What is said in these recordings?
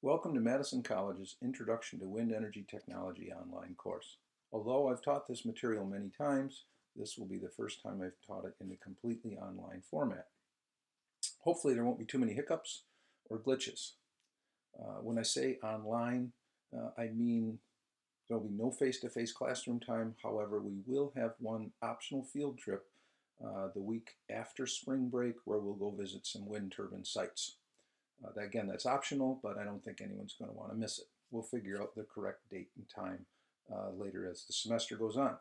Welcome to Madison College's Introduction to Wind Energy Technology online course. Although I've taught this material many times, this will be the first time I've taught it in a completely online format. Hopefully there won't be too many hiccups or glitches. When I say online, I mean there will be no face-to-face classroom time. However, we will have one optional field trip the week after spring break where we'll go visit some wind turbine sites. Again, that's optional, but I don't think anyone's going to want to miss it. We'll figure out the correct date and time later as the semester goes on.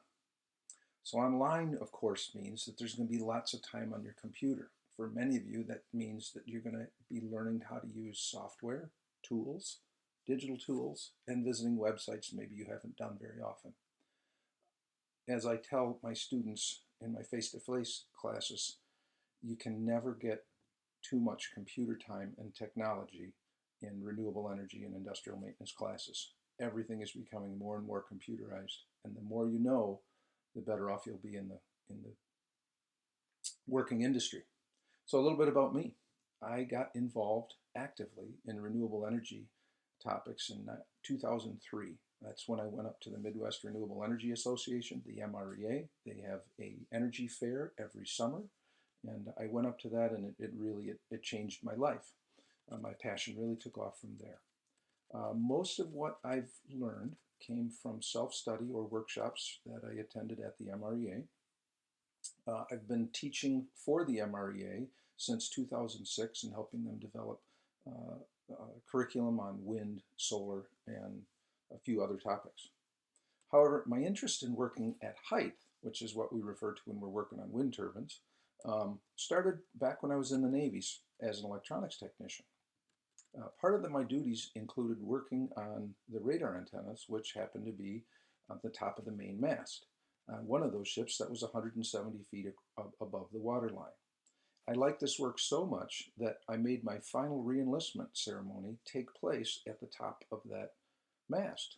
So online, of course, means that there's going to be lots of time on your computer. For many of you, that means that you're going to be learning how to use software, tools, digital tools, and visiting websites maybe you haven't done very often. As I tell my students in my face-to-face classes, you can never get too much computer time and technology in renewable energy and industrial maintenance classes. Everything is becoming more and more computerized, and the more you know, the better off you'll be in the working industry. So a little bit about me. I got involved actively in renewable energy topics in 2003. That's when I went up to the Midwest Renewable Energy Association, the MREA. They have an energy fair every summer, and I went up to that, and it really changed my life. My passion really took off from there. Most of what I've learned came from self-study or workshops that I attended at the MREA. I've been teaching for the MREA since 2006 and helping them develop curriculum on wind, solar, and a few other topics. However, my interest in working at height, which is what we refer to when we're working on wind turbines, started back when I was in the Navy as an electronics technician. Part of my duties included working on the radar antennas, which happened to be on the top of the main mast. One of those ships that was 170 feet above the waterline. I liked this work so much that I made my final re-enlistment ceremony take place at the top of that mast.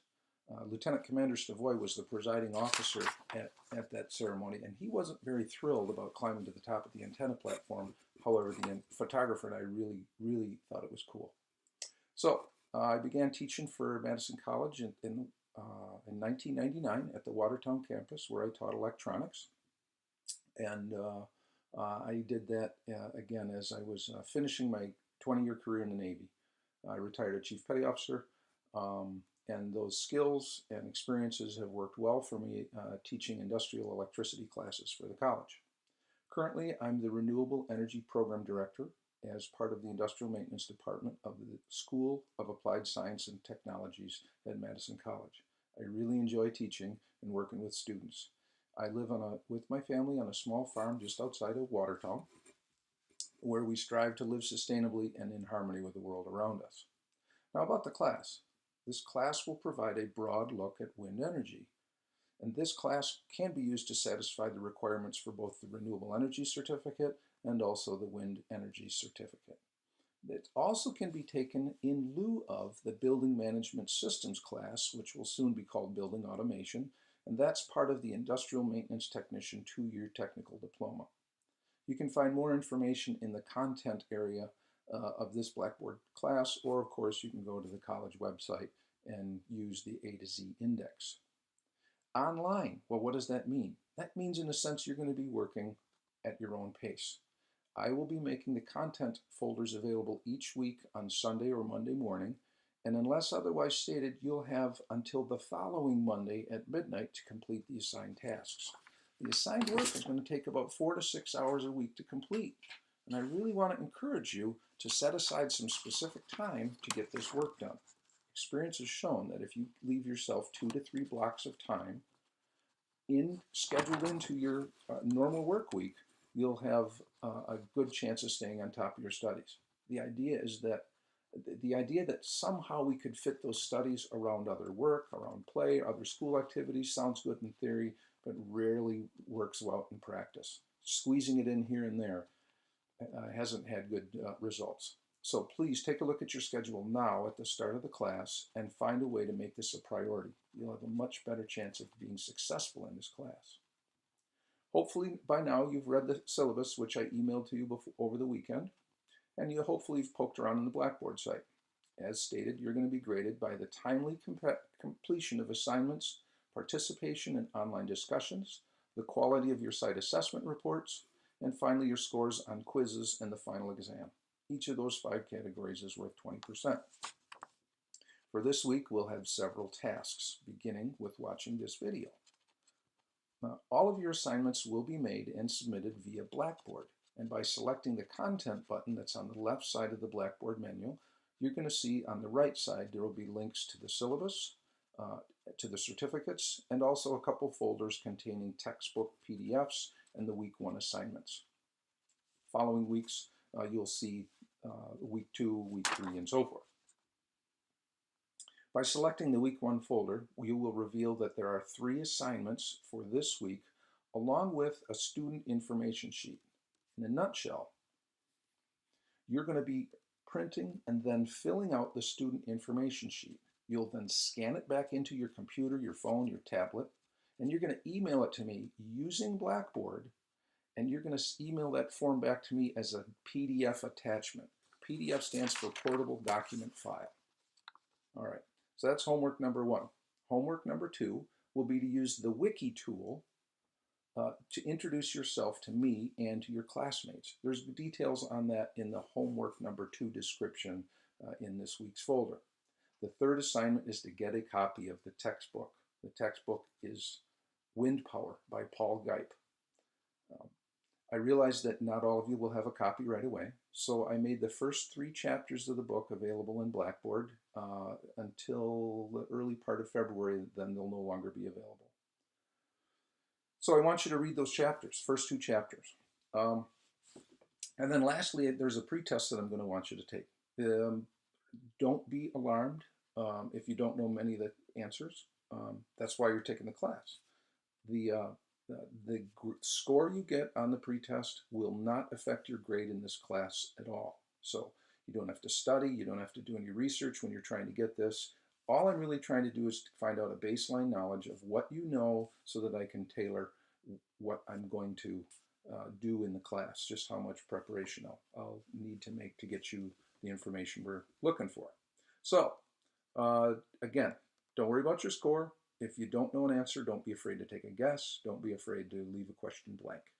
Lieutenant Commander Stavoy was the presiding officer at that ceremony, and he wasn't very thrilled about climbing to the top of the antenna platform. However, the photographer and I really thought it was cool. So I began teaching for Madison College in 1999 at the Watertown campus, where I taught electronics. And I did that again as I was finishing my 20-year career in the Navy. I retired as Chief Petty Officer. And those skills and experiences have worked well for me teaching industrial electricity classes for the college. Currently, I'm the Renewable Energy Program Director as part of the Industrial Maintenance Department of the School of Applied Science and Technologies at Madison College. I really enjoy teaching and working with students. I live with my family on a small farm just outside of Watertown, where we strive to live sustainably and in harmony with the world around us. Now about the class. This class will provide a broad look at wind energy, and this class can be used to satisfy the requirements for both the Renewable Energy Certificate and also the Wind Energy Certificate. It also can be taken in lieu of the Building Management Systems class, which will soon be called Building Automation, and that's part of the Industrial Maintenance Technician 2-year technical diploma. You can find more information in the content area of this Blackboard class, or of course you can go to the college website and use the A to Z index. Online, well, what does that mean? That means in a sense you're going to be working at your own pace. I will be making the content folders available each week on Sunday or Monday morning, and unless otherwise stated, you'll have until the following Monday at midnight to complete the assigned tasks. The assigned work is going to take about 4 to 6 hours a week to complete, and I really want to encourage you to set aside some specific time to get this work done. Experience has shown that if you leave yourself 2 to 3 blocks of time scheduled into your normal work week, you'll have a good chance of staying on top of your studies. The idea that somehow we could fit those studies around other work, around play, other school activities sounds good in theory, but rarely works well in practice. Squeezing it in here and there hasn't had good results. So please take a look at your schedule now at the start of the class and find a way to make this a priority. You'll have a much better chance of being successful in this class. Hopefully by now you've read the syllabus, which I emailed to you over the weekend, and you hopefully have poked around on the Blackboard site. As stated, you're going to be graded by the timely completion of assignments, participation in online discussions, the quality of your site assessment reports, and finally your scores on quizzes and the final exam. Each of those 5 categories is worth 20%. For this week, we'll have several tasks, beginning with watching this video. All of your assignments will be made and submitted via Blackboard, and by selecting the Content button that's on the left side of the Blackboard menu, you're going to see on the right side there will be links to the syllabus, to the certificates, and also a couple folders containing textbook PDFs and the week 1 assignments. Following weeks, you'll see week 2, week 3, and so forth. By selecting the week 1 folder, you will reveal that there are 3 assignments for this week, along with a student information sheet. In a nutshell, you're going to be printing and then filling out the student information sheet. You'll then scan it back into your computer, your phone, your tablet, and you're going to email it to me using Blackboard, and you're going to email that form back to me as a PDF attachment. PDF stands for Portable Document File. All right, so that's homework number 1. Homework number 2 will be to use the wiki tool to introduce yourself to me and to your classmates. There's details on that in the homework number 2 description in this week's folder. The 3rd assignment is to get a copy of the textbook. The textbook is Wind Power by Paul Gipe. I realize that not all of you will have a copy right away, so I made the first 3 chapters of the book available in Blackboard until the early part of February. Then they'll no longer be available. So I want you to read those chapters, first 2 chapters. And then lastly, there's a pretest that I'm going to want you to take. Don't be alarmed if you don't know many of the answers. That's why you're taking the class. The score you get on the pretest will not affect your grade in this class at all. So you don't have to study, you don't have to do any research when you're trying to get this. All I'm really trying to do is to find out a baseline knowledge of what you know so that I can tailor what I'm going to do in the class, just how much preparation I'll need to make to get you the information we're looking for. So again, don't worry about your score. If you don't know an answer, don't be afraid to take a guess. Don't be afraid to leave a question blank.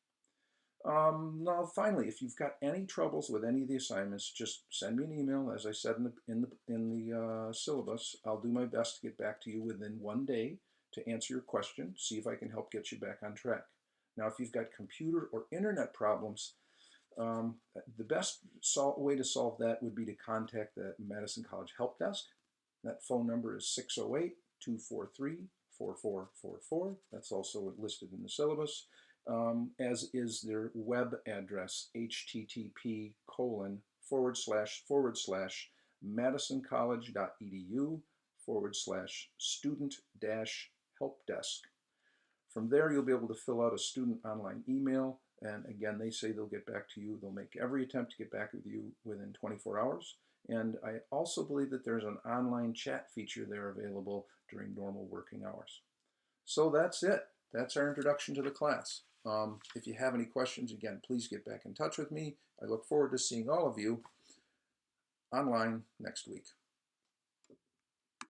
Now, finally, if you've got any troubles with any of the assignments, just send me an email. As I said in the syllabus, I'll do my best to get back to you within 1 day to answer your question, see if I can help get you back on track. Now, if you've got computer or internet problems, the best way to solve that would be to contact the Madison College Help Desk. That phone number is 608-243-4444. That's also listed in the syllabus, as is their web address, http://madisoncollege.edu/student-helpdesk. From there, you'll be able to fill out a student online email, and again, they say they'll get back to you. They'll make every attempt to get back with you within 24 hours. And I also believe that there's an online chat feature there available during normal working hours. So that's it. That's our introduction to the class. If you have any questions, again, please get back in touch with me. I look forward to seeing all of you online next week.